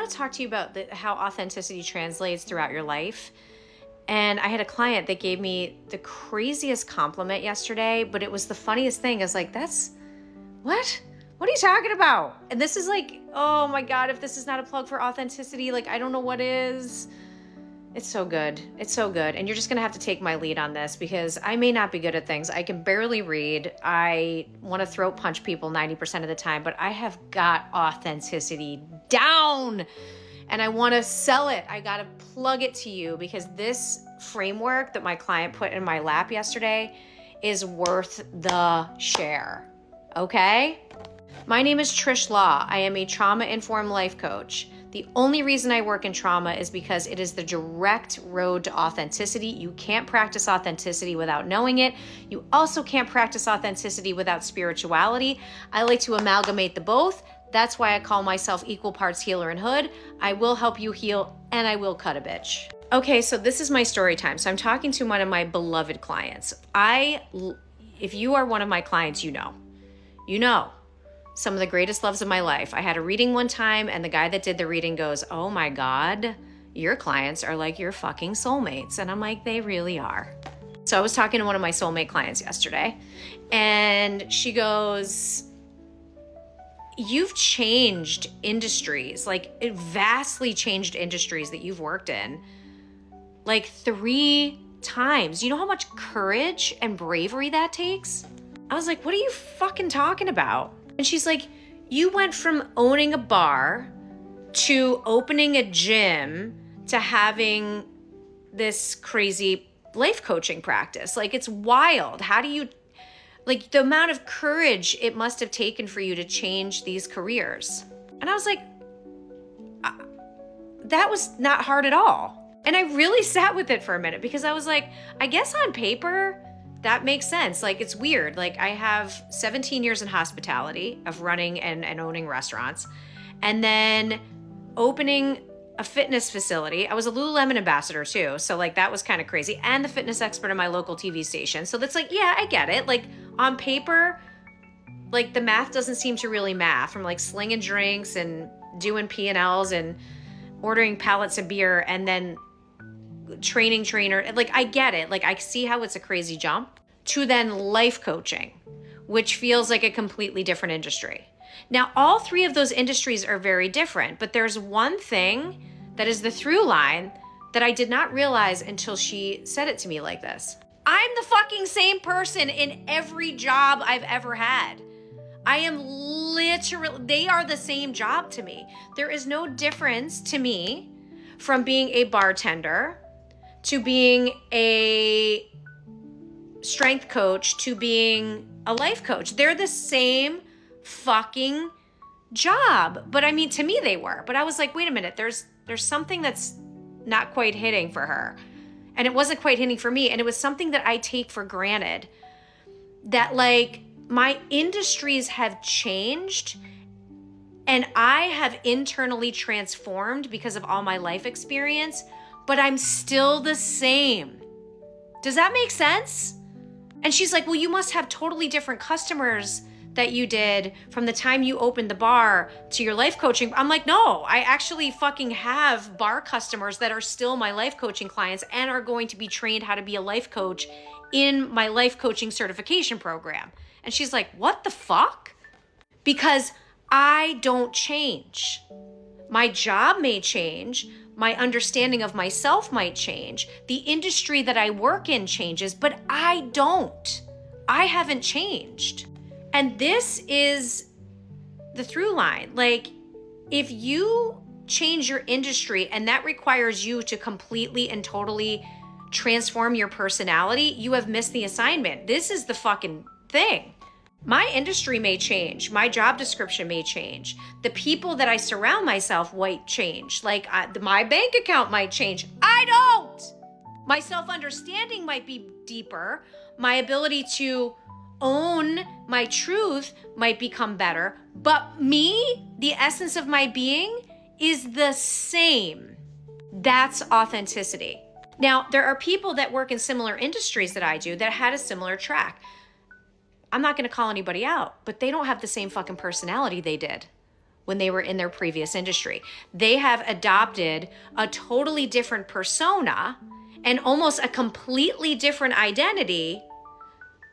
want to talk to you about how authenticity translates throughout your life. And I had a client that gave me the craziest compliment yesterday, but it was the funniest thing. I was like, what? What are you talking about? And this is like, oh my God, if this is not a plug for authenticity, like, I don't know what is. It's so good. It's so good. And you're just going to have to take my lead on this because I may not be good at things. I can barely read. I want to throat punch people 90% of the time, but I have got authenticity down and I want to sell it. I got to plug it to you because this framework that my client put in my lap yesterday is worth the share. Okay? My name is Trish Law. I am a trauma-informed life coach. The only reason I work in trauma is because it is the direct road to authenticity. You can't practice authenticity without knowing it. You also can't practice authenticity without spirituality. I like to amalgamate the both. That's why I call myself equal parts healer and hood. I will help you heal and I will cut a bitch. Okay, so this is my story time. So I'm talking to one of my beloved clients. If you are one of my clients, you know some of the greatest loves of my life. I had a reading one time and the guy that did the reading goes, oh my God, your clients are like your fucking soulmates. And I'm like, they really are. So I was talking to one of my soulmate clients yesterday and she goes, you've changed industries, like vastly changed industries that you've worked in like 3 times. You know how much courage and bravery that takes? I was like, what are you fucking talking about? And she's like, you went from owning a bar to opening a gym to having this crazy life coaching practice. Like, it's wild. How do you, like, the amount of courage it must have taken for you to change these careers. And I was like, that was not hard at all. And I really sat with it for a minute because I was like, I guess on paper, that makes sense. Like, it's weird. Like, I have 17 years in hospitality of running and owning restaurants. And then opening a fitness facility. I was a Lululemon ambassador too. So like, that was kind of crazy. And the fitness expert in my local TV station. So that's like, yeah, I get it. Like, on paper, like, the math doesn't seem to really math from like slinging drinks and doing P&Ls and ordering pallets of beer and then training trainer. Like, I get it. Like, I see how it's a crazy jump to then life coaching, which feels like a completely different industry. Now, all 3 of those industries are very different, but there's one thing that is the through line that I did not realize until she said it to me like this. I'm the fucking same person in every job I've ever had. I am literally, they are the same job to me. There is no difference to me from being a bartender to being a strength coach to being a life coach. They're the same fucking job. But I mean, to me they were. But I was like, wait a minute, there's something that's not quite hitting for her. And it wasn't quite hitting for me. And it was something that I take for granted. That like, my industries have changed and I have internally transformed because of all my life experience, but I'm still the same. Does that make sense? And she's like, well, you must have totally different customers that you did from the time you opened the bar to your life coaching. I'm like, no, I actually fucking have bar customers that are still my life coaching clients and are going to be trained how to be a life coach in my life coaching certification program. And she's like, what the fuck? Because I don't change. My job may change. My understanding of myself might change. The industry that I work in changes, but I don't. I haven't changed. And this is the through line. Like, if you change your industry and that requires you to completely and totally transform your personality, you have missed the assignment. This is the fucking thing. My industry may change. My job description may change. The people that I surround myself might change. Like, my bank account might change. I don't. My self-understanding might be deeper. My ability to own my truth might become better. But me, the essence of my being, is the same. That's authenticity. Now, there are people that work in similar industries that I do that had a similar track. I'm not going to call anybody out, but they don't have the same fucking personality they did. when they were in their previous industry. They have adopted a totally different persona and almost a completely different identity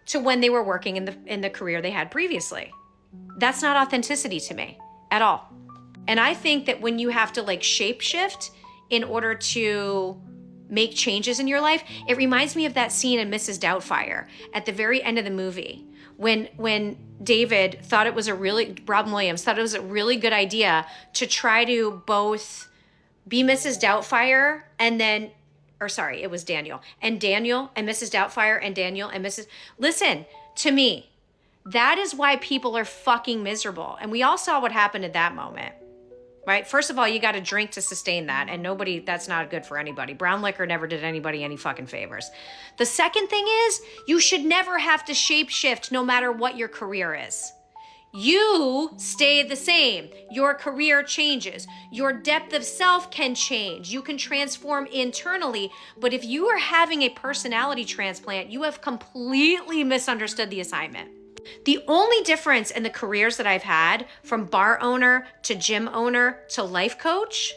to when they were working in the career they had previously. That's not authenticity to me at all. And I think that when you have to like shapeshift in order to make changes in your life, it reminds me of that scene in Mrs. Doubtfire at the very end of the movie when David thought it was Robin Williams thought it was a really good idea to try to both be Mrs. Doubtfire it was Daniel and Mrs. Doubtfire and Daniel and Mrs. Listen to me. That is why people are fucking miserable. And we all saw what happened at that moment, right? First of all, you got to drink to sustain that. And that's not good for anybody. Brown liquor never did anybody any fucking favors. The second thing is you should never have to shapeshift no matter what your career is. You stay the same. Your career changes. Your depth of self can change. You can transform internally. But if you are having a personality transplant, you have completely misunderstood the assignment. The only difference in the careers that I've had, from bar owner to gym owner to life coach,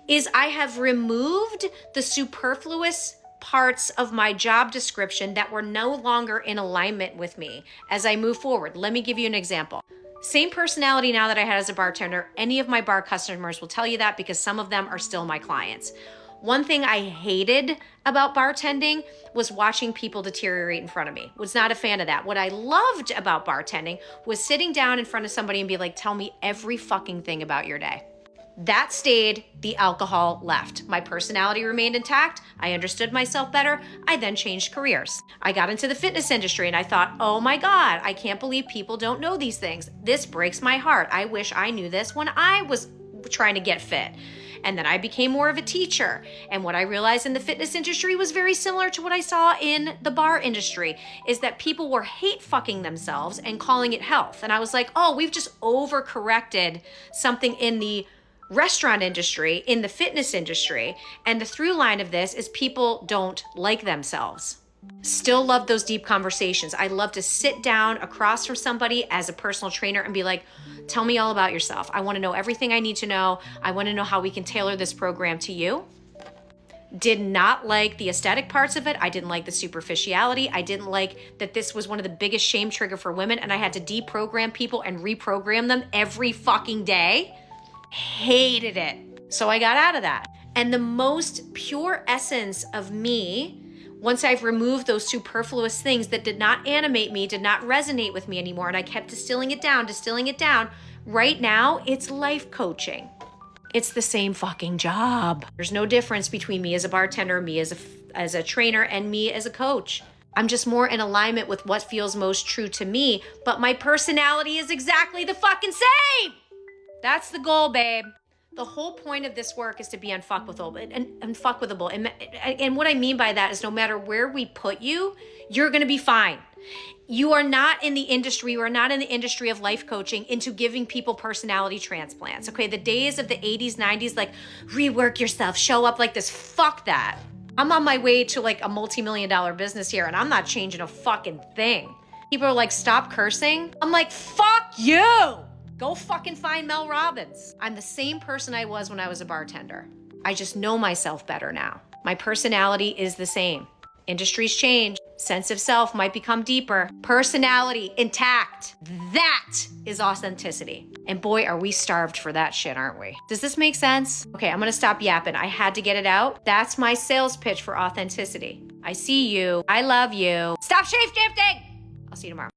is I have removed the superfluous parts of my job description that were no longer in alignment with me as I move forward. Let me give you an example. Same personality now that I had as a bartender. Any of my bar customers will tell you that because some of them are still my clients. One thing I hated about bartending was watching people deteriorate in front of me. Was not a fan of that. What I loved about bartending was sitting down in front of somebody and be like, tell me every fucking thing about your day. That stayed, the alcohol left. My personality remained intact. I understood myself better. I then changed careers. I got into the fitness industry and I thought, oh my God, I can't believe people don't know these things. This breaks my heart. I wish I knew this when I was trying to get fit. And then I became more of a teacher. And what I realized in the fitness industry was very similar to what I saw in the bar industry, is that people were hate fucking themselves and calling it health. And I was like, oh, we've just overcorrected something in the restaurant industry, in the fitness industry. And the through line of this is people don't like themselves. Still love those deep conversations. I love to sit down across from somebody as a personal trainer and be like, tell me all about yourself. I want to know everything I need to know. I want to know how we can tailor this program to you. Did not like the aesthetic parts of it. I didn't like the superficiality. I didn't like that this was one of the biggest shame trigger for women, and I had to deprogram people and reprogram them every fucking day. Hated it. So I got out of that. And the most pure essence of me, once I've removed those superfluous things that did not animate me, did not resonate with me anymore, and I kept distilling it down, right now, it's life coaching. It's the same fucking job. There's no difference between me as a bartender, me as a trainer, and me as a coach. I'm just more in alignment with what feels most true to me, but my personality is exactly the fucking same. That's the goal, babe. The whole point of this work is to be unfuckable. And what I mean by that is no matter where we put you, you're going to be fine. You are not in the industry. You are not in the industry of life coaching into giving people personality transplants. Okay, the days of the 80s, 90s, like rework yourself, show up like this. Fuck that. I'm on my way to like a multi-million-dollar business here and I'm not changing a fucking thing. People are like, stop cursing. I'm like, fuck you. Go fucking find Mel Robbins. I'm the same person I was when I was a bartender. I just know myself better now. My personality is the same. Industries change. Sense of self might become deeper. Personality intact. That is authenticity. And boy, are we starved for that shit, aren't we? Does this make sense? Okay, I'm gonna stop yapping. I had to get it out. That's my sales pitch for authenticity. I see you. I love you. Stop shape shifting. I'll see you tomorrow.